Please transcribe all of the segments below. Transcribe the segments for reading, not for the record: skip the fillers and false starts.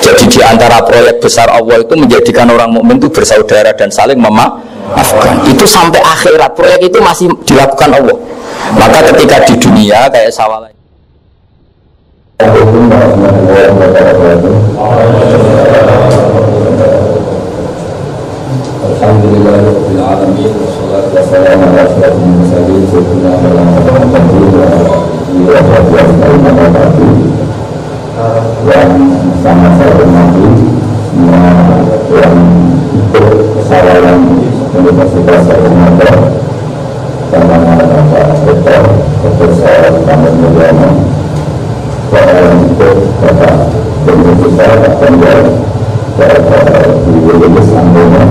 Jadi di antara proyek besar Allah itu menjadikan orang mukmin itu bersaudara dan saling memaafkan. Itu sampai akhirat proyek itu masih dilakukan Allah. Maka ketika di dunia kayak sawal Alhamdulillahirabbil alamin wassalatu wassalamu ala asyrofil mursalin sayyidina Muhammadin wa alihi wa sahbihi yang sangat saya hormati semua yang ikut kesalahan Universitas Sarawak sama Bapak Rektor Profesor Kamal Mulyono, yang ikut Bapak Universitas Pak Tengger, Bapak Yulius Anggono,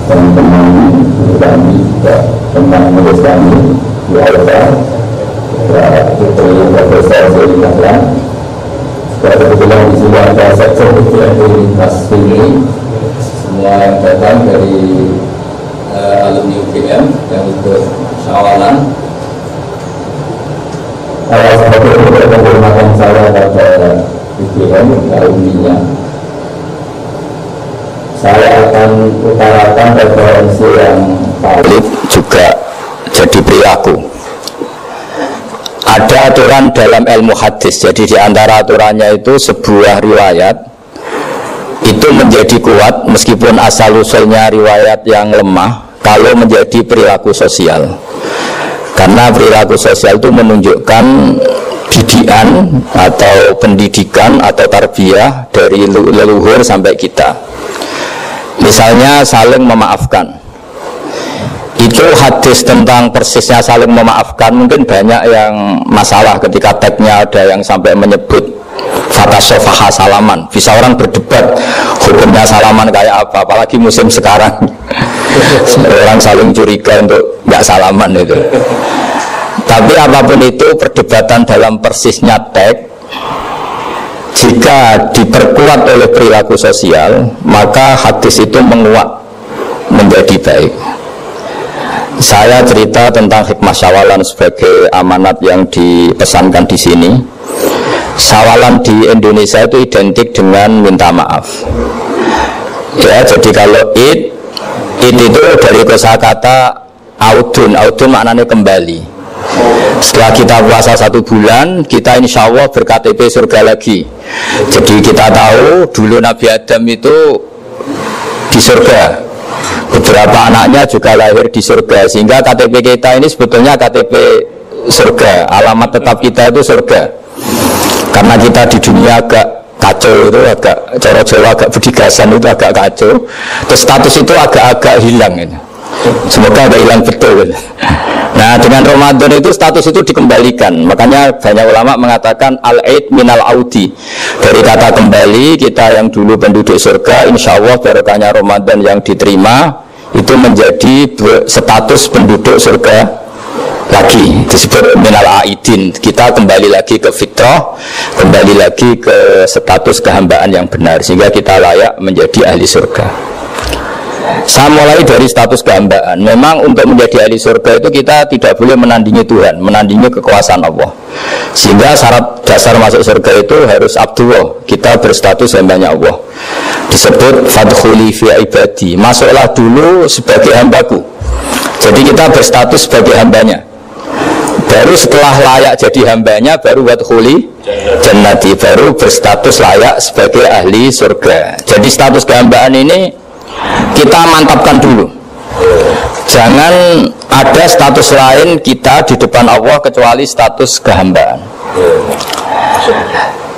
teman-teman kami juga tentang menulis kami di Alfa, Profesor Zeli Kahlan. Kebetulan di sini ada sektor aktivitas ini, semua yang datang dari alumni UGM yang ikut syawalan. Salah satu bentuk penghormatan saya pada UGM alumninya, saya akan utarakan referensi yang valid juga jadi perilaku. Ada aturan dalam ilmu hadis, jadi di antara aturannya itu sebuah riwayat itu menjadi kuat meskipun asal-usulnya riwayat yang lemah kalau menjadi perilaku sosial. Karena perilaku sosial itu menunjukkan didikan atau pendidikan atau tarbiyah dari leluhur sampai kita. Misalnya saling memaafkan. Itu hadis tentang persisnya saling memaafkan mungkin banyak yang masalah ketika tagnya ada yang sampai menyebut fatasofaha salaman. Bisa orang berdebat hukumnya salaman kayak apa, apalagi musim sekarang. Orang saling curiga untuk nggak salaman itu. Tapi apapun itu perdebatan dalam persisnya tag, jika diperkuat oleh perilaku sosial maka hadis itu menguat menjadi baik. Saya cerita tentang hikmah syawalan sebagai amanat yang dipesankan di sini. Syawalan di Indonesia itu identik dengan minta maaf. Ya, jadi kalau id itu dari kosakata audun maknanya kembali. Setelah kita puasa 1 bulan, kita insya Allah ber-KTP surga lagi. Jadi kita tahu dulu Nabi Adam itu di surga, beberapa anaknya juga lahir di surga, sehingga KTP kita ini sebetulnya KTP surga, alamat tetap kita itu surga. Karena kita di dunia agak kacau, itu agak cara Jawa agak bedigasan, itu agak kacau, terus status itu agak-agak hilang ini. Semoga agak hilang betul. Nah, dengan Ramadan itu status itu dikembalikan. Makanya banyak ulama mengatakan al-aid minal audi. Dari kata kembali, kita yang dulu penduduk surga, insya Allah barokahnya Ramadan yang diterima itu menjadi status penduduk surga lagi, disebut minal aidin. Kita kembali lagi ke fitrah, kembali lagi ke status kehambaan yang benar, sehingga kita layak menjadi ahli surga. Saya mulai dari status kehambaan. Memang untuk menjadi ahli surga itu kita tidak boleh menandingi Tuhan, menandingi kekuasaan Allah. Sehingga syarat dasar masuk surga itu harus abdullah, kita berstatus hambanya Allah. Disebut fadkhuli fi ibadi, masuklah dulu sebagai hambaku. Jadi kita berstatus sebagai hambanya. Baru setelah layak jadi hambanya, baru wadkhuli jannati, baru berstatus layak sebagai ahli surga. Jadi status kehambaan ini kita mantapkan dulu. Jangan ada status lain kita di depan Allah kecuali status kehambaan.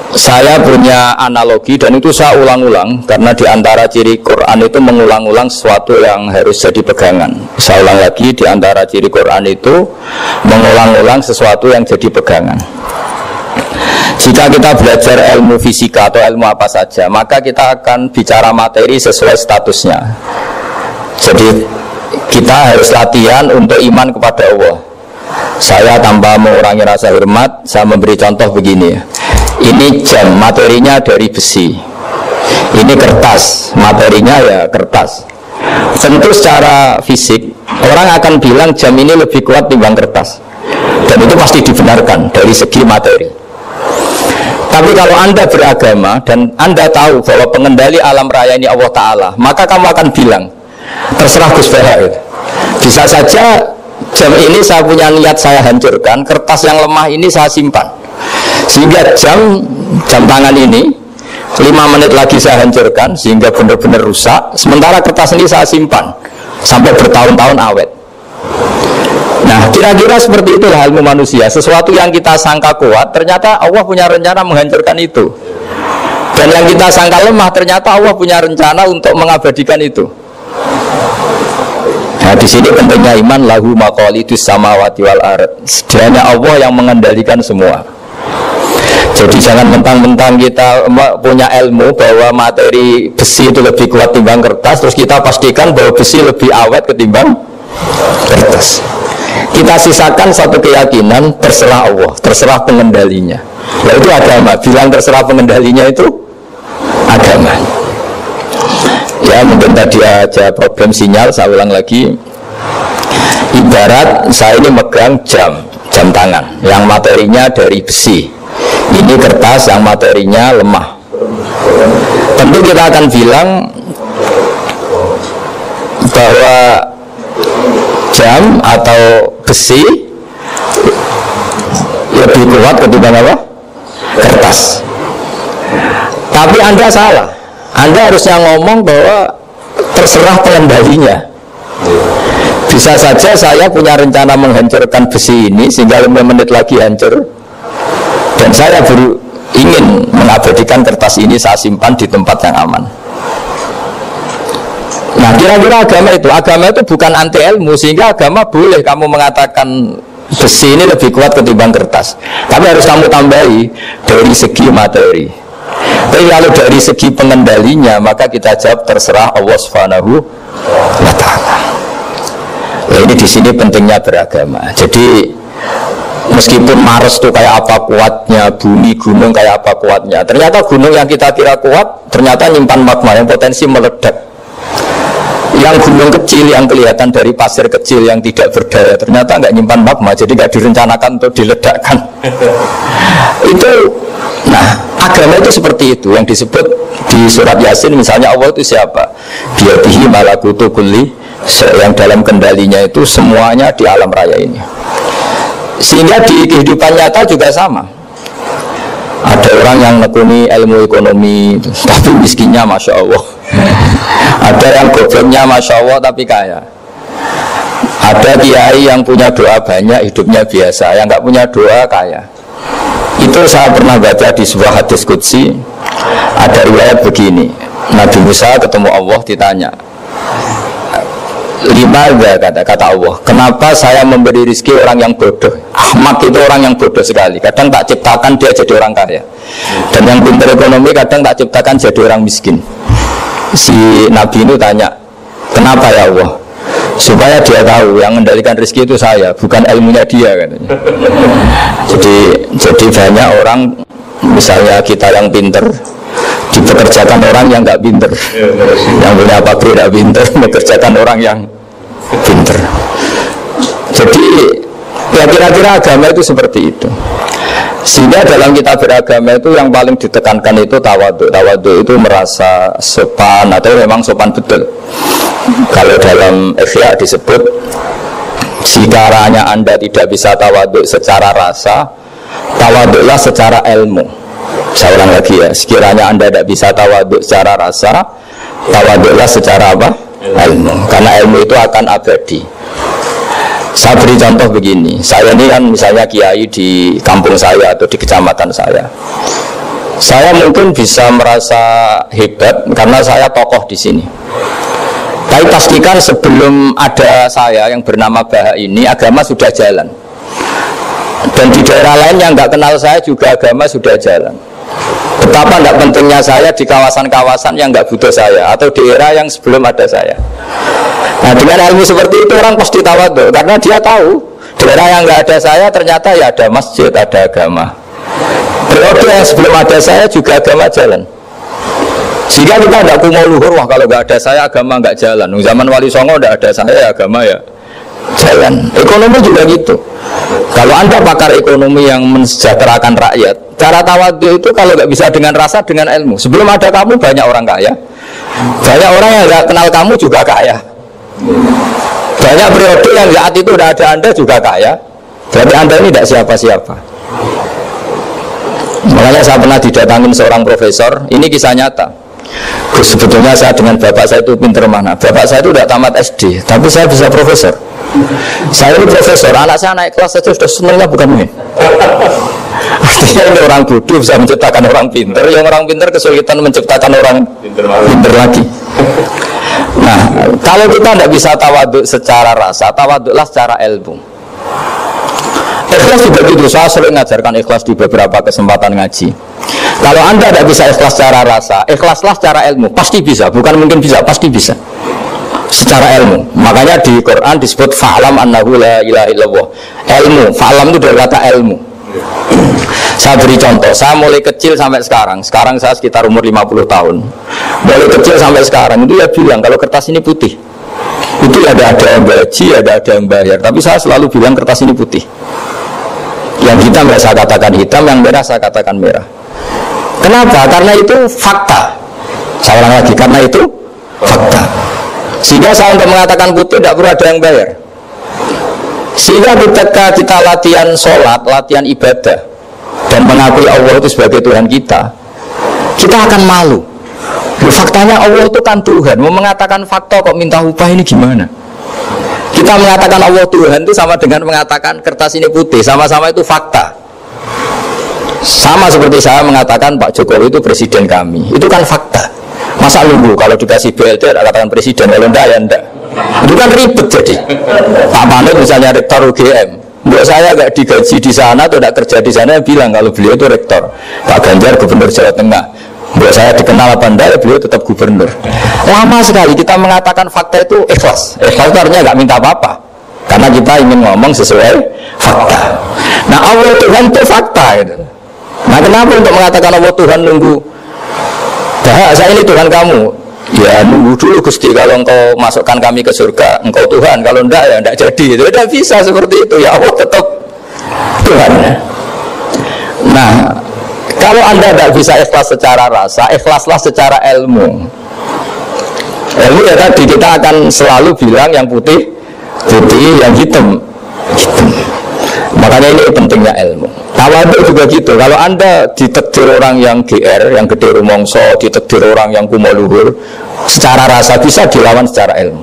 Saya punya analogi dan itu saya ulang-ulang, karena di antara ciri Quran itu mengulang-ulang sesuatu yang harus jadi pegangan. Saya ulang lagi, di antara ciri Quran itu mengulang-ulang sesuatu yang jadi pegangan. Jika kita belajar ilmu fisika atau ilmu apa saja, maka kita akan bicara materi sesuai statusnya. Jadi kita harus latihan untuk iman kepada Allah. Saya tanpa mengurangi rasa hormat, saya memberi contoh begini. Ini jam, materinya dari besi. Ini kertas, materinya ya kertas. Tentu secara fisik orang akan bilang jam ini lebih kuat timbang kertas, dan itu pasti dibenarkan dari segi materi. Tapi kalau Anda beragama dan Anda tahu bahwa pengendali alam raya ini Allah Ta'ala, maka kamu akan bilang, terserah Gus Bahar. Bisa saja jam ini saya punya niat saya hancurkan, kertas yang lemah ini saya simpan, sehingga jam tangan ini 5 menit lagi saya hancurkan sehingga benar-benar rusak, sementara kertas ini saya simpan sampai bertahun-tahun awet. Nah, kira-kira seperti itulah ilmu manusia. Sesuatu yang kita sangka kuat, ternyata Allah punya rencana menghancurkan itu. Dan yang kita sangka lemah, ternyata Allah punya rencana untuk mengabadikan itu. Nah, di sini pentingnya iman, lahu maqalidus samawati wal ard. Hanya Allah yang mengendalikan semua. Jadi jangan mentang-mentang kita punya ilmu bahwa materi besi itu lebih kuat timbang kertas, terus kita pastikan bahwa besi lebih awet ketimbang kertas. Kita sisakan satu keyakinan, terserah Allah, terserah pengendalinya. Nah, itu agama. Bilang terserah pengendalinya itu agama. Ya, mungkin tadi aja problem sinyal, saya ulang lagi. Ibarat saya ini megang jam tangan yang materinya dari besi. Ini kertas yang materinya lemah. Tentu kita akan bilang bahwa jam atau besi lebih kuat ketimbang apa? Kertas. Tapi Anda salah. Anda harusnya ngomong bahwa terserah pengendalinya. Bisa saja saya punya rencana menghancurkan besi ini sehingga 5 menit lagi hancur, dan saya baru ingin mengabadikan kertas ini, saya simpan di tempat yang aman. Nah, kira-kira agama itu bukan anti ilmu, sehingga agama boleh kamu mengatakan besi ini lebih kuat ketimbang kertas, tapi harus kamu tambahi dari segi materi. Tapi kalau dari segi pengendalinya, maka kita jawab terserah Allah Subhanahu wa Ta'ala. Ya, ini di sini pentingnya beragama. Jadi meskipun Mars itu kayak apa kuatnya, bumi gunung kayak apa kuatnya, ternyata gunung yang kita kira kuat ternyata nyimpan magma yang potensi meledak. Yang gunung kecil yang kelihatan dari pasir kecil yang tidak berdaya ternyata nggak nyimpan magma, jadi nggak direncanakan untuk diledakkan. Itu, nah agama itu seperti itu yang disebut di surat Yasin misalnya, Allah itu siapa? Biyadihi malakutu kulli, yang dalam kendalinya itu semuanya di alam raya ini. Sehingga di kehidupan nyata juga sama. Ada orang yang nekuni ilmu ekonomi tapi miskinnya Masya Allah. Ada yang gobloknya Masya Allah tapi kaya. Ada kiai yang punya doa banyak, hidupnya biasa. Yang nggak punya doa kaya. Itu saya pernah baca di sebuah hadis qudsi. Ada riwayat begini, Nabi Musa ketemu Allah, ditanya, Limaga, kata Allah, kenapa saya memberi rezeki orang yang bodoh? Ahmak itu orang yang bodoh sekali. Kadang tak ciptakan dia jadi orang kaya, dan yang pintar ekonomi kadang tak ciptakan jadi orang miskin. Si Nabi itu tanya, kenapa ya Allah? Supaya dia tahu yang mengendalikan rezeki itu saya, bukan ilmunya dia, katanya. Jadi banyak orang, misalnya kita yang pintar dipekerjakan orang yang nggak pinter, yang punya pabrik nggak pinter mengerjakan orang yang pinter. Jadi ya kira-kira agama itu seperti itu. Sehingga dalam kita beragama itu yang paling ditekankan itu tawadhu. Tawadhu itu merasa sopan atau memang sopan betul. Kalau dalam Ihya disebut, sekiranya Anda tidak bisa tawadhu secara rasa, tawadhulah secara ilmu. Saya ulang lagi ya, sekiranya Anda tidak bisa tawadhu secara rasa, tawadhulah secara apa? Ilmu. Karena ilmu itu akan abadi. Saya beri contoh begini, saya ini kan misalnya kiai di kampung saya atau di kecamatan saya. Saya mungkin bisa merasa hebat karena saya tokoh di sini. Tapi pastikan sebelum ada saya yang bernama Baha ini, agama sudah jalan. Dan di daerah lain yang nggak kenal saya juga agama sudah jalan. Betapa tidak pentingnya saya di kawasan-kawasan yang nggak butuh saya, atau di era yang sebelum ada saya. Nah, dengan ilmu seperti itu orang pasti tawadhu, karena dia tahu di era yang nggak ada saya ternyata ya ada masjid, ada agama. Periode yang sebelum ada saya juga agama jalan. Sehingga kita tidak kumo luhur, wah kalau nggak ada saya agama nggak jalan. Zaman Wali Songo tidak ada saya, agama ya jalan. Ekonomi juga gitu. Kalau Anda pakar ekonomi yang mensejahterakan rakyat, cara tawadhu itu kalau nggak bisa dengan rasa, dengan ilmu. Sebelum ada kamu banyak orang kaya, banyak orang yang nggak kenal kamu juga kaya, banyak periode yang saat itu udah ada Anda juga kaya. Berarti Anda ini tidak siapa-siapa. Makanya saya pernah didatangin seorang profesor. Ini kisah nyata. Sebetulnya saya dengan bapak saya itu pinter mana. Bapak saya itu tidak tamat SD, tapi saya bisa profesor. Saya ini profesor, anak saya naik kelas saja sudah senangnya bukan main. Artinya ini orang bodoh bisa menciptakan orang pinter, yang orang pinter kesulitan menciptakan orang pinter lagi. Nah, kalau kita tidak bisa tawaduk secara rasa, tawaduklah secara ilmu. Ikhlas juga gitu, saya sering mengajarkan ikhlas di beberapa kesempatan ngaji. Kalau Anda tidak bisa ikhlas secara rasa, ikhlaslah secara ilmu, pasti bisa, bukan mungkin bisa, pasti bisa. Secara ilmu, makanya di Quran disebut fa'lam annahu la ilaha illallah. Ilmu, fa'lam itu dari kata ilmu. Saya beri contoh, saya mulai kecil sampai sekarang saya sekitar umur 50 tahun. Mulai kecil sampai sekarang itu ya bilang kalau kertas ini putih. Itu ada yang gaji, ada yang bayar, tapi saya selalu bilang kertas ini putih. Yang hitam saya katakan hitam, yang merah saya katakan merah. Kenapa? Karena itu fakta. Saya ulang lagi, karena itu fakta. Sehingga saya untuk mengatakan putih tidak perlu ada yang bayar. Sehingga ketika kita latihan sholat, latihan ibadah, dan mengakui Allah itu sebagai Tuhan kita akan malu. Faktanya Allah itu kan Tuhan. Mau mengatakan fakta kok minta upah, ini gimana? Kita mengatakan Allah Tuhan itu sama dengan mengatakan kertas ini putih. Sama-sama itu fakta. Sama seperti saya mengatakan Pak Jokowi itu presiden kami. Itu kan fakta. Masa nunggu kalau dikasih BLT katakan presiden, kalau enggak ya enggak. Itu kan ribet jadi. Pak Manut misalnya rektor UGM, buat saya enggak digaji di sana atau enggak kerja di sana, bilang kalau beliau itu rektor. Pak Ganjar gubernur Jawa Tengah, buat saya dikenal apa enggak, beliau tetap gubernur. Lama sekali kita mengatakan fakta itu ikhlas. Ikhlas itu artinya enggak minta apa-apa, karena kita ingin ngomong sesuai fakta. Nah Allah Tuhan itu fakta gitu. Nah kenapa untuk mengatakan Allah Tuhan nunggu? Saya ini Tuhan kamu. Ya nunggu dulu Gusti, kalau engkau masukkan kami ke surga, engkau Tuhan, kalau enggak ya enggak jadi. Itu tidak bisa seperti itu. Ya Allah tetap Tuhan. Nah, kalau Anda tidak bisa ikhlas secara rasa, ikhlaslah secara ilmu. Ilmu ya tadi kita akan selalu bilang yang putih putih, yang hitam hitam. Makanya ini pentingnya ilmu. Tawadhu juga gitu. Kalau Anda ditakdir orang yang GR, yang gede rumongso, ditakdir orang yang kumo luhur, secara rasa bisa dilawan secara ilmu.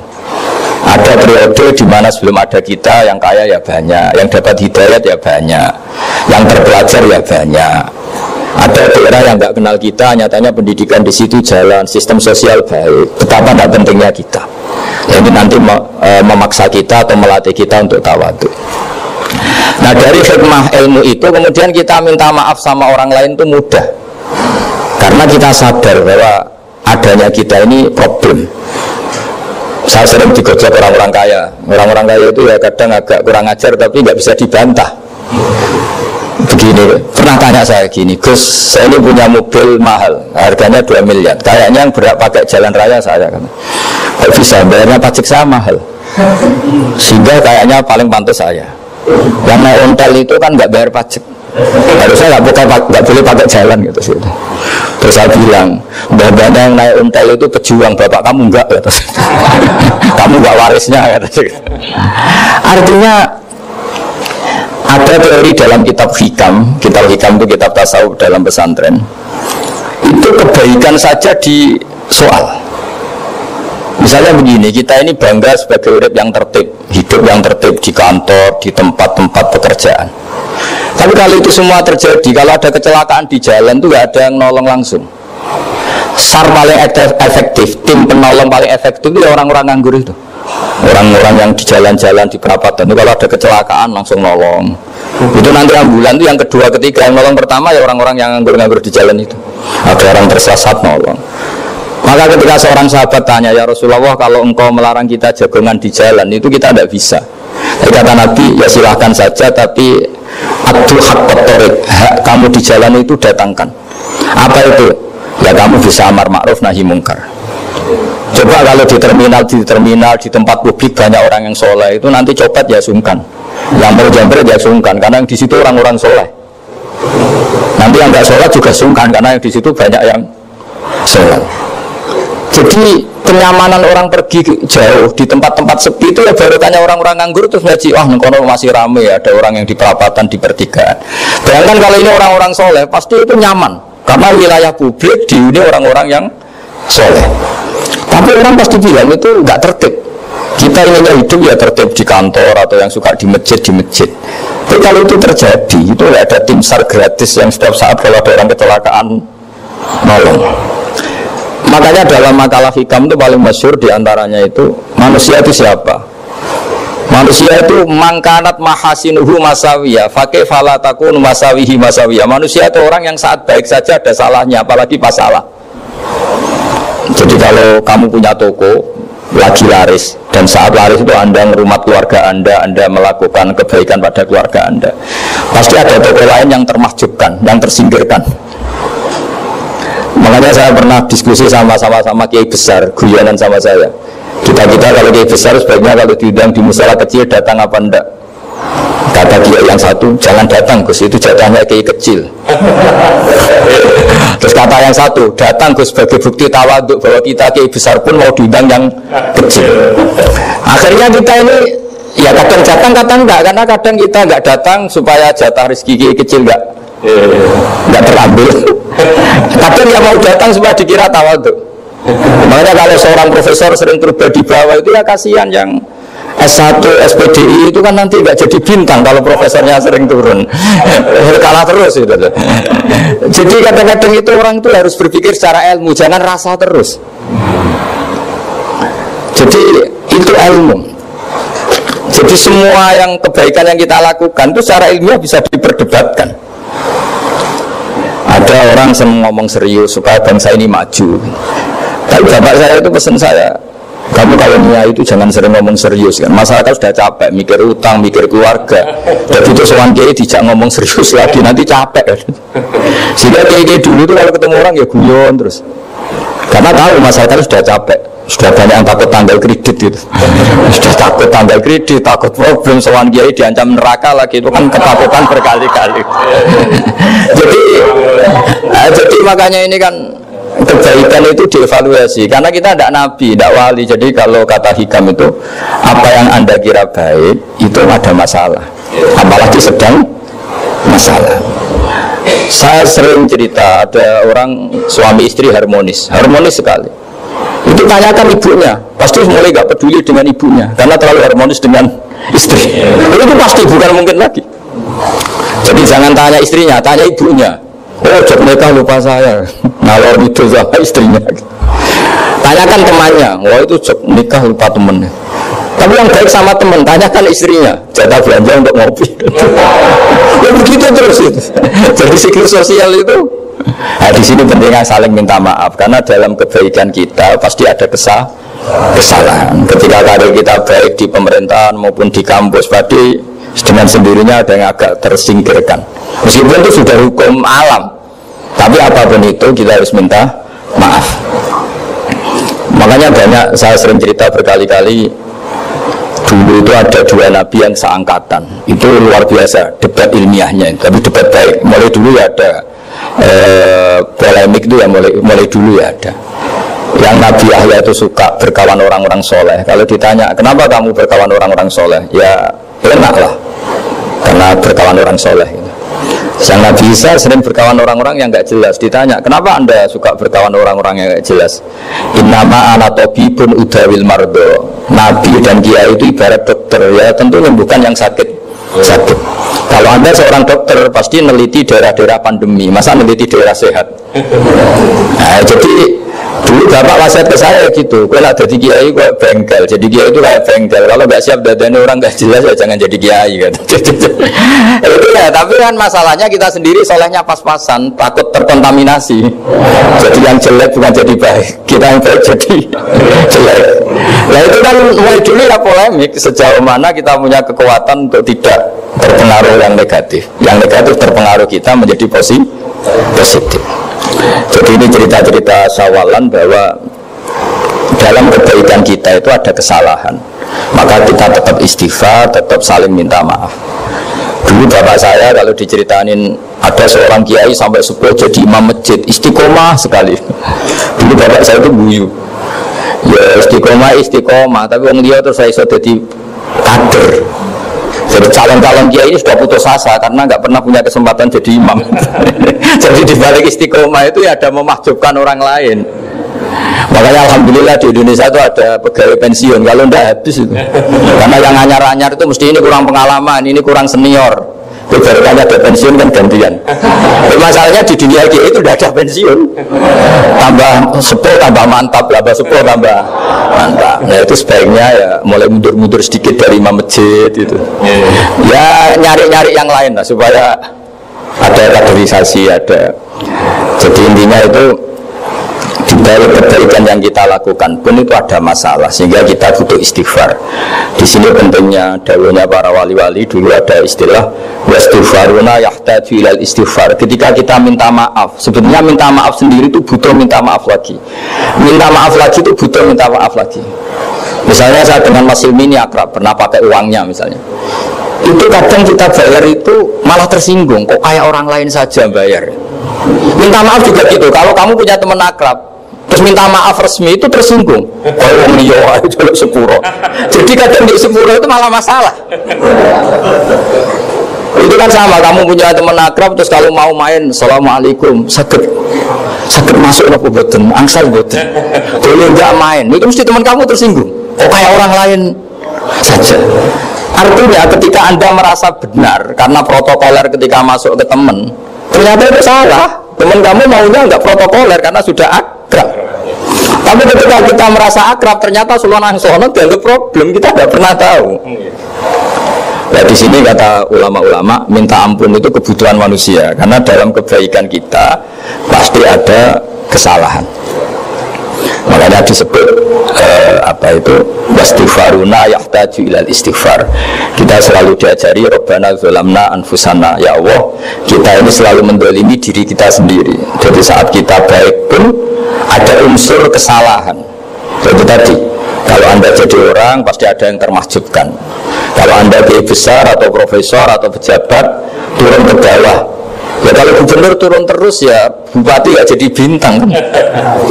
Ada periode di mana sebelum ada kita yang kaya ya banyak, yang dapat hidayat ya banyak, yang terpelajar ya banyak. Ada daerah yang nggak kenal kita, nyatanya pendidikan di situ jalan, sistem sosial baik. Betapa tidak pentingnya kita. Jadi nanti memaksa kita atau melatih kita untuk tawadhu. Nah dari hikmah ilmu itu kemudian kita minta maaf sama orang lain itu mudah, karena kita sadar bahwa adanya kita ini problem. Saya sering digojek orang-orang kaya. Orang-orang kaya itu ya kadang agak kurang ajar tapi nggak bisa dibantah. Begini, pernah tanya saya gini, Gus, saya ini punya mobil mahal, harganya 2 miliar. Kayaknya yang berat pakai jalan raya saya kan. Kok bisa bayarnya pajak saya mahal, sehingga kayaknya paling pantas saya. Yang naik ontel itu kan nggak bayar pajak, harusnya nggak boleh pakai jalan gitu sih. Terus saya bilang, mbak-mbaknya yang naik ontel itu pejuang, bapak kamu enggak, kata saya. Kamu nggak warisnya, kata saya. Artinya ada teori dalam kitab hikam itu kitab tasawuf dalam pesantren. Itu kebaikan saja di soal. Misalnya begini, kita ini bangga sebagai urip yang tertib, hidup yang tertib di kantor, di tempat-tempat pekerjaan. Tapi kalau itu semua terjadi, kalau ada kecelakaan di jalan itu gak ada yang nolong langsung. SAR paling efektif, tim penolong paling efektif itu ya orang-orang nganggur itu. Orang-orang yang di jalan-jalan di perapatan itu kalau ada kecelakaan langsung nolong. Itu nanti ambulan itu yang kedua ketiga, yang nolong pertama ya orang-orang yang nganggur-nganggur di jalan itu. Ada orang tersesat nolong. Maka ketika seorang sahabat tanya, ya Rasulullah, kalau engkau melarang kita jagongan di jalan, itu kita tidak bisa. Tapi kata Nabi, ya silahkan saja, tapi adul haqqat thoriq, hak kamu di jalan itu datangkan. Apa itu? Ya kamu bisa amar ma'ruf nahi mungkar. Coba kalau di terminal di tempat publik banyak orang yang soleh, itu nanti copet ya sungkan, yang mau jambret ya sungkan, karena yang di situ orang-orang soleh. Nanti yang nggak sholat juga sungkan, karena yang di situ banyak yang sholat. Jadi kenyamanan orang pergi jauh di tempat-tempat sepi itu ya baru tanya orang-orang nganggur terus ngaji, wah nengkono masih rame ya, ada orang yang di perapatan, di pertigaan. Bayangkan kalau ini orang-orang soleh, pasti itu nyaman, karena wilayah publik dihuni orang-orang yang soleh. Tapi orang pasti bilang itu nggak tertib. Kita ini hidup ya tertib di kantor atau yang suka di masjid. Tapi kalau itu terjadi, itu nggak ada tim SAR gratis yang setiap saat kalau ada orang kecelakaan nolong. Makanya dalam makalah hikam itu paling masyhur diantaranya itu, manusia itu siapa? Manusia itu mangkanat mahasinuhu masawiyah, fakih falatakun masawihi masawiyah. Manusia itu orang yang saat baik saja ada salahnya, apalagi pas salah. Jadi kalau kamu punya toko lagi laris, dan saat laris itu Anda merumat keluarga Anda melakukan kebaikan pada keluarga Anda, pasti ada toko lain yang termahjubkan, yang tersingkirkan. Makanya saya pernah diskusi sama kiai besar, guyonan sama saya. Kita kalau kiai besar sebaiknya kalau diundang di musala kecil datang apa enggak? Kata kiai yang satu, jangan datang Gus, itu jatahnya kiai kecil. Terus kata yang satu, datang Gus sebagai bukti tawaduk bahwa kita kiai besar pun mau diundang yang kecil. Akhirnya kita ini ya kadang datang kadang enggak, karena kadang kita enggak datang supaya jatah rezeki kiai kecil enggak terambil. Kadang yang mau datang supaya dikira tawaduk. Makanya kalau seorang profesor sering berubah di bawah itu ya kasihan yang S1, SPDI itu kan nanti nggak jadi bintang kalau profesornya sering turun, kalah terus itu. Jadi kadang-kadang itu orang itu harus berpikir secara ilmu, jangan rasa terus. Jadi itu ilmu. Jadi semua yang kebaikan yang kita lakukan itu secara ilmiah bisa diperdebatkan. Ada orang senang ngomong serius supaya bangsa ini maju. Tapi bapak saya itu pesan saya, kamu kalau niat itu jangan sering ngomong serius kan. Masyarakat sudah capek mikir utang, mikir keluarga. Dan itu soal kiai tidak ngomong serius lagi, nanti capek kan. Sehingga kiai dulu itu kalau ketemu orang ya guyon terus. Karena tahu masyarakat sudah capek, sudah banyak yang takut tanggal kredit gitu. Sudah takut tanggal kredit, takut problem, soal kiai diancam neraka lagi, itu kan ketakutan berkali-kali. Jadi makanya ini kan kebaikan itu dievaluasi, karena kita tidak nabi, tidak wali. Jadi kalau kata hikam itu, apa yang Anda kira baik itu ada masalah, apalagi sedang masalah. Saya sering cerita ada orang suami istri harmonis sekali. Itu tanyakan ibunya, pasti mulai gak peduli dengan ibunya karena terlalu harmonis dengan istri. Itu pasti bukan mungkin lagi. Jadi jangan tanya istrinya, tanya ibunya. Oh, jok mereka lupa saya, ngalor itu sama istrinya. Tanyakan temannya, wah itu jok nikah lupa temennya. Tapi yang baik sama teman, tanyakan istrinya, jatah belanja untuk ngopi. Ya begitu terus itu. Jadi siklus sosial itu. Nah, di sini pentingnya saling minta maaf, karena dalam kebaikan kita pasti ada kesalahan. Ketika karir kita baik di pemerintahan maupun di kampus, pasti dengan sendirinya ada yang agak tersingkirkan. Meskipun itu sudah hukum alam, tapi apapun itu kita harus minta maaf. Makanya banyak, saya sering cerita berkali-kali, dulu itu ada dua nabi yang seangkatan. Itu luar biasa debat ilmiahnya, tapi debat baik. Mulai dulu ya ada polemik itu ya, mulai dulu ya ada. Yang Nabi Yahya itu suka berkawan orang-orang soleh. Kalau ditanya kenapa kamu berkawan orang-orang soleh, ya enak lah, karena berkawan orang soleh. Yang Nabi Isa sering berkawan orang-orang yang nggak jelas. Ditanya kenapa Anda suka berkawan orang-orang yang nggak jelas, innama ana tabibun udawil mardo. Nabi dan kiai itu ibarat dokter, ya tentu menyembuhkan yang sakit. Kalau Anda seorang dokter pasti neliti daerah-daerah pandemi, masa neliti daerah sehat. Nah, jadi dulu bapak wasiat ke saya gitu, gue lah jadi kiai gue bengkel, jadi kiai itu kayak bengkel. Kalau nggak siap dadanya orang nggak jelas ya jangan jadi kiai gitu. Itu ya, tapi kan masalahnya kita sendiri solehnya pas-pasan, takut terkontaminasi. Jadi yang jelek bukan jadi baik, kita yang baik jadi jelek. Nah itu kan mulai dulu ya polemik, sejauh mana kita punya kekuatan untuk tidak terpengaruh yang negatif. Yang negatif terpengaruh kita menjadi positif. Jadi ini cerita-cerita sawalan bahwa dalam kebaikan kita itu ada kesalahan, maka kita tetap istighfar, tetap saling minta maaf. Dulu bapak saya kalau diceritain ada seorang kiai sampai sepuh jadi imam masjid, istiqomah sekali. Dulu bapak saya itu guyu, ya istiqomah, tapi orang dia terus saya jadi kader. Jadi calon-calon kiai ini sudah putus asa karena nggak pernah punya kesempatan jadi imam. Jadi di balik istiqomah itu ya ada memahjubkan orang lain. Makanya alhamdulillah di Indonesia itu ada pegawai pensiun, kalau enggak habis itu. Karena yang anyar-anyar itu mesti ini kurang pengalaman, ini kurang senior. Ibaratnya ada pensiun kan gantian. Masalahnya di dunia kiai itu udah ada pensiun. Tambah sepuh tambah mantap, tambah sepuh tambah mantap. Nah itu sebaiknya ya mulai mundur-mundur sedikit dari imam masjid itu. Ya nyari-nyari yang lain lah supaya ada kaderisasi, ada. Jadi intinya itu di balik kebaikan yang kita lakukan pun itu ada masalah, sehingga kita butuh istighfar. Di sini pentingnya dawuhnya para wali-wali, dulu ada istilah wastighfaruna yahtaju ilal istighfar. Ketika kita minta maaf, sebenarnya minta maaf sendiri itu butuh minta maaf lagi. Minta maaf lagi itu butuh minta maaf lagi. Misalnya saya dengan Mas Hilmi ini akrab, pernah pakai uangnya misalnya. Itu kadang kita bayar itu malah tersinggung, kok kayak orang lain saja bayar. Minta maaf juga gitu. Kalau kamu punya teman akrab terus minta maaf resmi itu tersinggung. Kalau dia jaluk sepuro. Jadi kadang di sepuro itu malah masalah. Itu kan sama, kamu punya teman akrab terus kalau mau main assalamualaikum sakit masuk nopo boten angsal boten boleh nggak main, itu mesti teman kamu tersinggung. Oh kayak orang lain saja. Artinya ketika Anda merasa benar karena protokoler ketika masuk ke teman, ternyata itu salah. Teman kamu maunya nggak protokoler karena sudah akrab. Tapi ketika kita merasa akrab, ternyata sulon dianggap problem, kita nggak pernah tahu. Nah di sini kata ulama-ulama, minta ampun itu kebutuhan manusia, karena dalam kebaikan kita pasti ada kesalahan. Makanya disebut wastighfaruna yahtaju ilal istighfar. Kita selalu diajari Rabbana zalamna anfusana, ya Allah kita ini selalu mendolimi diri kita sendiri. Jadi saat kita baik pun ada unsur kesalahan. Jadi tadi kalau Anda jadi orang pasti ada yang termahjubkan. Kalau Anda kiai besar atau profesor atau pejabat turun ke bawah, ya kalau gubernur turun terus ya bupati gak jadi bintang kan?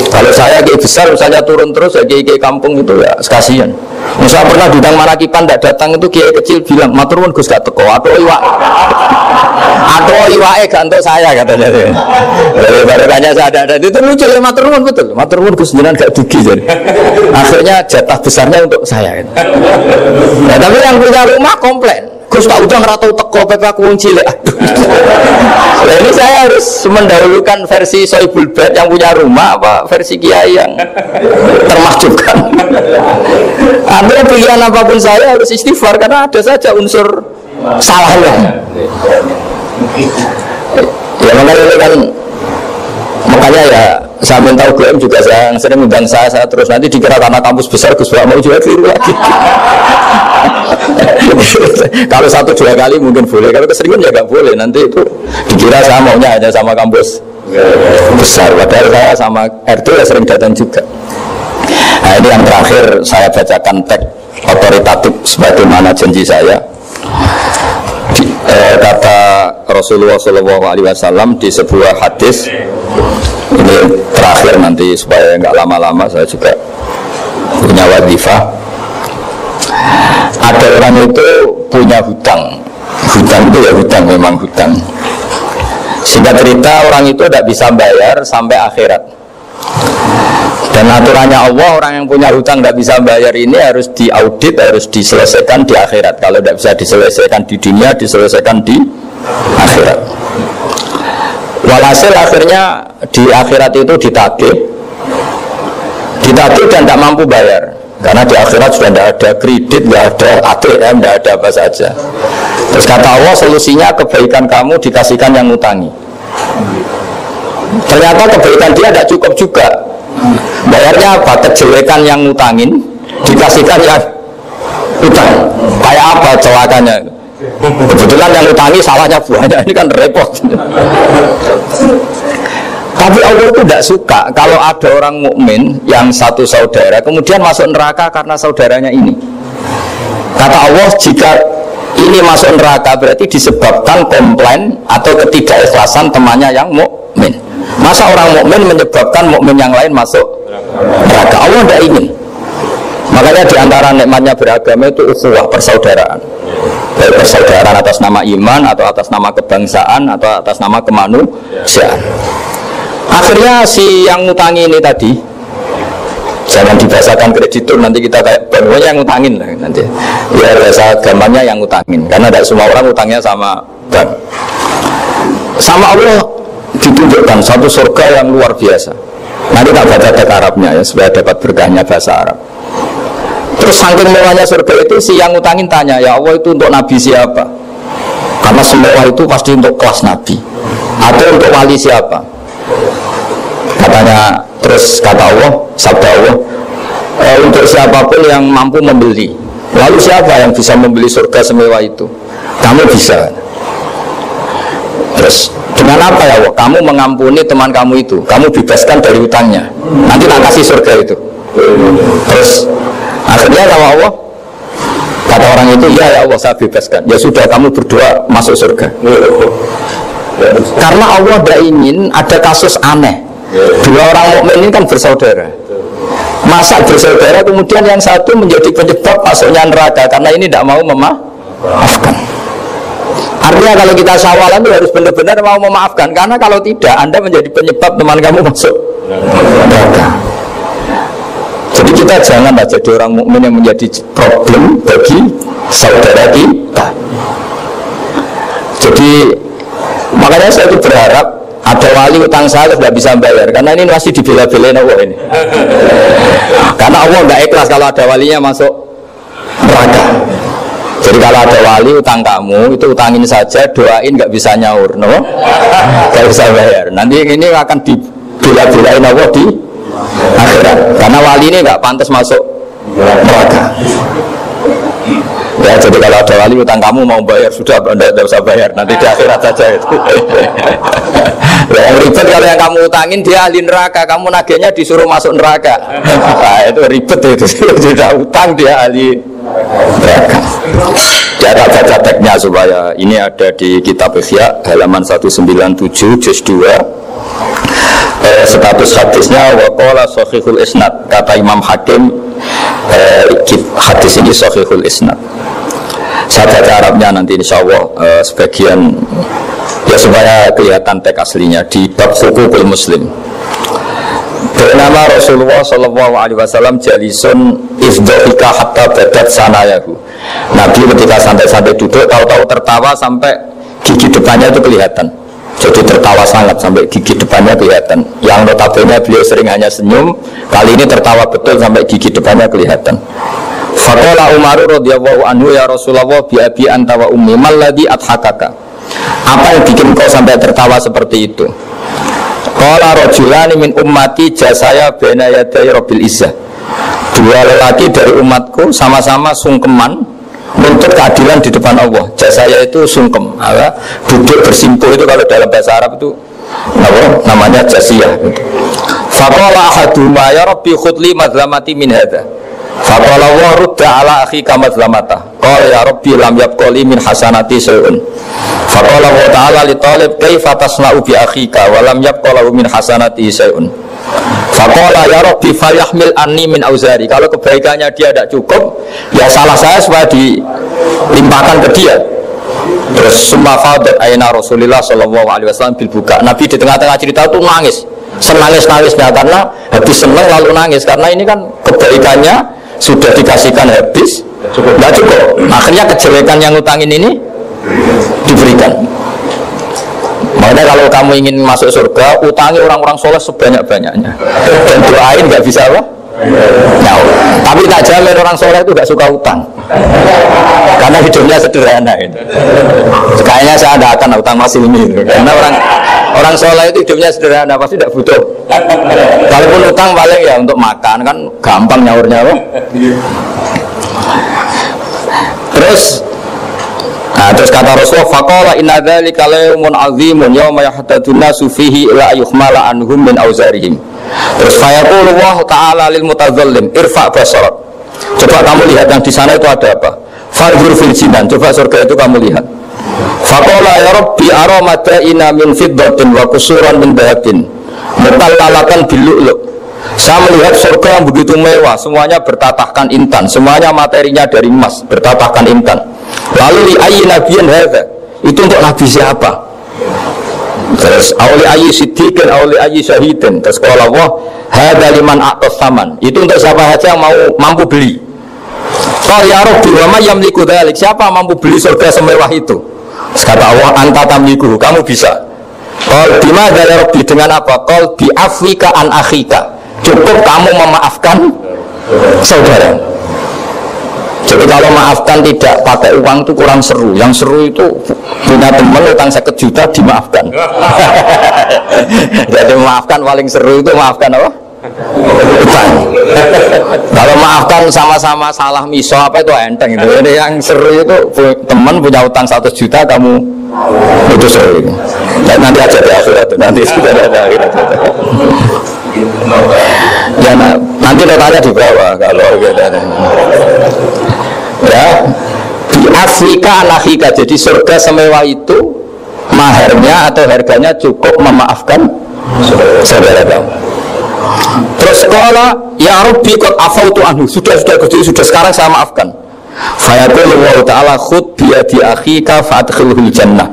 Kalau saya kiai besar misalnya turun terus ya kiai kampung itu ya kasihan. Misal pernah diundang Marakipan tidak datang itu kiai kecil bilang maturun Gus gak teko atau iwae gak untuk saya katanya. Baru tanya saya ada itu lucu ya maturun betul. Maturun Gus jenengan gak dugi jadi. Akhirnya jatah besarnya untuk saya. Nah, tapi yang punya rumah komplain. Gus tak udah ngeratau teko PP aku wong cilik. Nah, ini saya harus mendahulukan versi Soibul Bait yang punya rumah apa versi kiai yang termahjubkan. Artinya pilihan apapun saya harus istighfar karena ada saja unsur salahnya. Ya makanya ya saya minta UGM juga saya sering undang saya terus nanti dikira karena kampus besar Gus mau juga keliru lagi. Kalau 1-2 kali mungkin boleh, kalau keseringan ya nggak boleh. Nanti itu dikira saya maunya hanya sama kampus besar, padahal saya sama RT ya sering datang juga. Nah ini yang terakhir saya bacakan teks otoritatif sebagaimana janji saya. Kata Rasulullah SAW di sebuah hadis, ini terakhir nanti supaya nggak lama-lama saya juga punya wadifah. Ada orang itu punya hutang itu ya hutang, memang hutang. Singkat cerita orang itu tidak bisa bayar sampai akhirat. Dan aturannya Allah, orang yang punya hutang tidak bisa bayar ini harus diaudit, harus diselesaikan di akhirat. Kalau tidak bisa diselesaikan di dunia, diselesaikan di akhirat. Walhasil akhirnya di akhirat itu ditagih dan tidak mampu bayar. Karena di akhirat sudah tidak ada kredit, tidak ada ATM, tidak ada apa saja. Terus kata Allah, solusinya kebaikan kamu dikasihkan yang ngutangi. Ternyata kebaikan dia tidak cukup juga. Bayarnya apa? Kejelekan yang ngutangin dikasihkan yang utang. Kayak apa celakanya? Kebetulan yang ngutangi salahnya banyak, ini kan repot. Tapi Allah itu tidak suka kalau ada orang mukmin yang satu saudara kemudian masuk neraka karena saudaranya ini. Kata Allah, jika ini masuk neraka berarti disebabkan komplain atau ketidakikhlasan temannya yang mukmin. Masa orang mukmin menyebabkan mukmin yang lain masuk neraka? Allah tidak ingin. Makanya diantara nikmatnya beragama itu ukhuwah, persaudaraan. Baik persaudaraan atas nama iman atau atas nama kebangsaan atau atas nama kemanusiaan. Akhirnya si yang ngutangi ini tadi, jangan dibahasakan kreditur, nanti kita kayak pokoknya yang ngutangin lah nanti. Ya bahasa gambarnya yang ngutangin, karena tidak semua orang ngutangnya sama bank. Sama Allah ditunjukkan satu surga yang luar biasa. Nanti tak baca teks Arabnya ya supaya dapat berkahnya bahasa Arab. Terus saking mewahnya surga itu si yang ngutangin tanya, ya Allah itu untuk nabi siapa? Karena semua itu pasti untuk kelas nabi. Atau untuk wali siapa? Katanya, terus kata Allah, sabda Allah, untuk siapapun yang mampu membeli. Lalu siapa yang bisa membeli surga semewah itu? Kamu bisa. Terus dengan apa ya Allah? Kamu mengampuni teman kamu itu, kamu bebaskan dari hutangnya. Nanti tak kasih surga itu. Terus akhirnya sama Allah, kata orang itu, ya Allah saya bebaskan. Ya sudah, kamu berdoa masuk surga. Karena Allah tidak ingin ada kasus aneh. Dua orang mukmin ini kan bersaudara. Masa bersaudara kemudian yang satu menjadi penyebab masuknya neraka karena ini tidak mau memaafkan. Artinya kalau kita sawalan itu harus benar-benar mau memaafkan, karena kalau tidak Anda menjadi penyebab teman kamu masuk neraka. Jadi kita janganlah jadi orang mukmin yang menjadi problem bagi saudara kita. Jadi makanya saya itu berharap ada wali utang saya tidak bisa bayar, karena ini masih dibela-belain Allah ini. Karena Allah nggak ikhlas kalau ada walinya masuk neraka. Jadi kalau ada wali utang kamu itu utangin saja, doain, nggak bisa nyaur, no? Nggak bisa bayar. Nanti ini akan dibela-belain Allah di akhirat. Karena wali ini nggak pantas masuk neraka. Ya, jadi kalau ada wali utang kamu mau bayar, sudah Anda tidak usah bayar, nanti di akhirat saja itu. Yang ribet kalau yang kamu utangin dia ahli neraka, kamu nagihnya disuruh masuk neraka. Nah, itu ribet itu. Tidak utang dia ahli neraka. Dia tak baca teksnya supaya ini ada di kitab Ihya halaman 197 juz 2. Status hadisnya waqala sahihul isnad, kata Imam Hakim, hadis ini sahihul isnad. Saya baca Arabnya nanti insya Allah sebagian ya supaya kelihatan teks aslinya di bab hukukul muslim. Bernama Rasulullah Shallallahu Alaihi Wasallam jalisun ifdhika hatta badat sanayahu. Nabi ketika santai-santai duduk tahu-tahu tertawa sampai gigi depannya itu kelihatan. Jadi tertawa sangat sampai gigi depannya kelihatan. Yang notabene beliau sering hanya senyum, kali ini tertawa betul sampai gigi depannya kelihatan. Faqala Umar radhiyallahu anhu, ya Rasulullah bi abi anta wa ummi mal ladzi adhakaka. Apa yang bikin kau sampai tertawa seperti itu? Qala rajulani min ummati jasaya baina yaday rabbil izzah. Dua lelaki dari umatku sama-sama sungkeman menuntut keadilan di depan Allah. Jasaya itu sungkem, duduk bersimpuh itu kalau dalam bahasa Arab itu namanya jasiyah. Faqala ahaduhuma ya rabbi khudli madlamati min hadza. Faqala wa rudda ala akhika madlamata. Qala ya rabbi lam yabqali min hasanati syai'un. Faqala wa ta'ala li talib kaifa tasna'u bi akhika wa lam yabqalahu min hasanati syai'un. Faqala ya rabbi falyahmil anni min auzari. Kalau kebaikannya dia tidak cukup, ya salah saya supaya dilimpahkan ke dia. Terus summa fadat aina Rasulullah sallallahu alaihi wasallam bil buka. Nabi di tengah-tengah cerita itu nangis. Senangis-nangisnya karena habis senang lalu nangis, karena ini kan kebaikannya sudah dikasihkan habis, tidak cukup. Akhirnya kejelekan yang ngutangin ini diberikan. Makanya kalau kamu ingin masuk surga, utangi orang-orang soleh sebanyak-banyaknya dan doain, nggak bisa apa? Nyaur. Tapi tak jamin orang soleh itu nggak suka utang, karena hidupnya sederhana itu. Kayaknya saya tidak akan utang masih ini, karena orang soleh itu hidupnya sederhana, pasti tidak butuh. Kalaupun utang paling ya untuk makan, kan gampang nyaurnya apa? Terus Nah, terus kata Rasulullah, faqala inna dzalika yaumun 'azimun yauma yahtadun nasu fihi ila yuhmala anhum min auzarihim. Terus fayaqulu Allah ta'ala lil mutadzallim, irfa basarak. Coba kamu lihat yang di sana itu ada apa? Fanzur fil jinan, coba surga itu kamu lihat. Faqala ya rabbi ara madaina min fiddatin wa qusuran min dhahabin mutallalatan bil lu'lu'. Saya melihat surga yang begitu mewah, semuanya bertatahkan intan, semuanya materinya dari emas, bertatahkan intan. Lalu li ayyi nabiyyin hadza? Itu untuk nabi siapa? Terus awli ayyi siddiqin awli ayyi syahidin. Terus kalau Allah hadza liman a'tas saman. Itu untuk siapa saja yang mau mampu beli. Qala ya rabbi wa may yamliku dzalik? Siapa mampu beli surga semewah itu? Terus kata Allah anta tamliku, kamu bisa. Qal bima ya rabbi, dengan apa? Qal bi afwika an akhika. Cukup kamu memaafkan saudara. Jadi kalau maafkan tidak pakai uang itu kurang seru. Yang seru itu punya teman utang 1 juta dimaafkan. Jadi memaafkan paling seru itu maafkan apa? Utang. Kalau maafkan sama-sama salah miso apa itu enteng itu. Jadi yang seru itu teman punya utang 100 juta kamu itu seru. Dan nanti aja di akhirat nanti sudah ada akhirat. Ya nanti datanya di bawah kalau gitu. Ya, di Afrika anahika. Jadi surga semewah itu maharnya atau harganya cukup memaafkan saudara kamu. Terus kalau ya Rabbi qad afautu anhu, sudah sekarang saya maafkan. Fayaqulu wa ta'ala khud bi yadi akhika fa'adkhilhul jannah.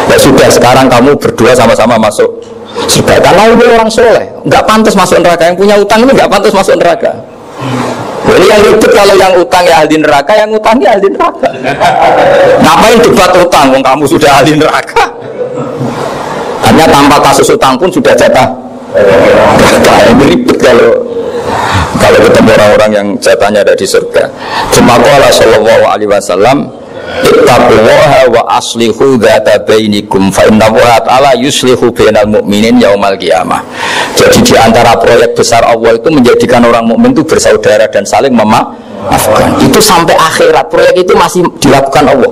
Ya sudah sekarang kamu berdua sama-sama masuk surga. Karena ini orang soleh, nggak pantas masuk neraka. Yang punya utang ini nggak pantas masuk neraka. Ini yang ribet kalau yang utang ya ahli neraka, yang utangnya ahli neraka. Ngapain debat utang? Wong kamu sudah ahli neraka. Hanya tanpa kasus utang pun sudah jatah neraka. Ini ribet kalau ketemu orang-orang yang jatahnya ada di surga. Cuma qala sallallahu alaihi wasallam, ittaqullaha wa aslihu dzata bainikum fa inna Allaha ta'ala yuslihu bainal mu'minin yaumal qiyamah. Jadi di antara proyek besar Allah itu menjadikan orang mukmin itu bersaudara dan saling memaafkan. Itu sampai akhirat proyek itu masih dilakukan Allah.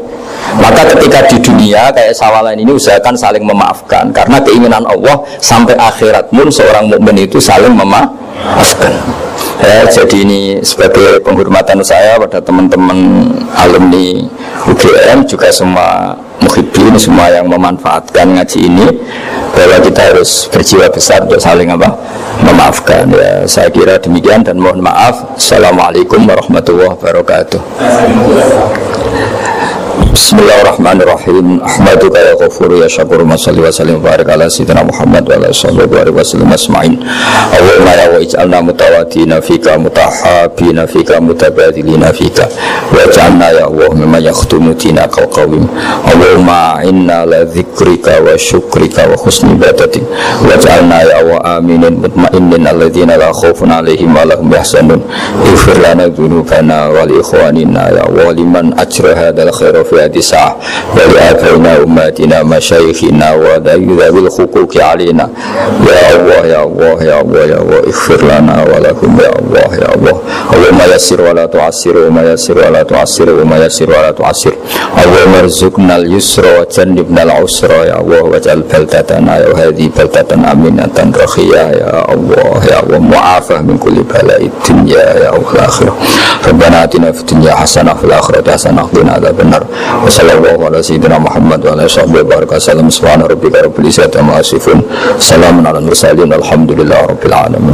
Maka ketika di dunia kayak sawalan ini usahakan saling memaafkan karena keinginan Allah sampai akhirat pun seorang mukmin itu saling memaafkan. Ya, jadi ini sebagai penghormatan saya pada teman-teman alumni UGM juga semua muhibbin, semua yang memanfaatkan ngaji ini, bahwa kita harus berjiwa besar untuk saling memaafkan. Ya, saya kira demikian dan mohon maaf. Assalamualaikum warahmatullahi wabarakatuh. Bismillahirrahmanirrahim. Ahmaduka ya ghafur ya syakur, masalli wa sallim wa barik ala sayyidina Muhammad wa ala sahbihi wa sallam asma'in. Allahumma ya wa ij'alna mutawatina fika mutahabina fika mutabadilina fika wa ij'alna ya Allah mimman yakhtumu dinaka qawim. Allahumma inna la dzikrika wa syukrika wa husni ibadatik wa ij'alna ya Allah aminin mutmainin alladzina la khaufun alaihim wa lahum yahzanun. Ighfir lana dzunubana wa li ikhwanina ya Allah liman ajra hadzal khaira fi hadisah wa li'abaina ummatina masyayikhina wa dayudawil hukuki alina. Ya Allah ya Allah ya Allah ya Allah ighfir lana wa lakum ya Allah ya Allah. Allahumma yassir wa la tu'assir wa ma yassir wa la tu'assir wa ma yassir wa la tu'assir. Allahumma rzuqna al-yusra wa jannibna al-usra ya Allah waj'al baldatana ya hadhi baldatan aminatan rakhiyah ya Allah ya Allah mu'afah min kulli bala'id dunya ya Allah akhirah. Rabbana atina fid dunya hasanah fil akhirati hasanah wa qina adzabannar. Wassallallahu ala sayyidina Muhammad wa ala sahbihi baraka sallam. Subhana rabbika rabbil izzati amma yasifun. Salamun alal mursalin. Alhamdulillahi rabbil alamin.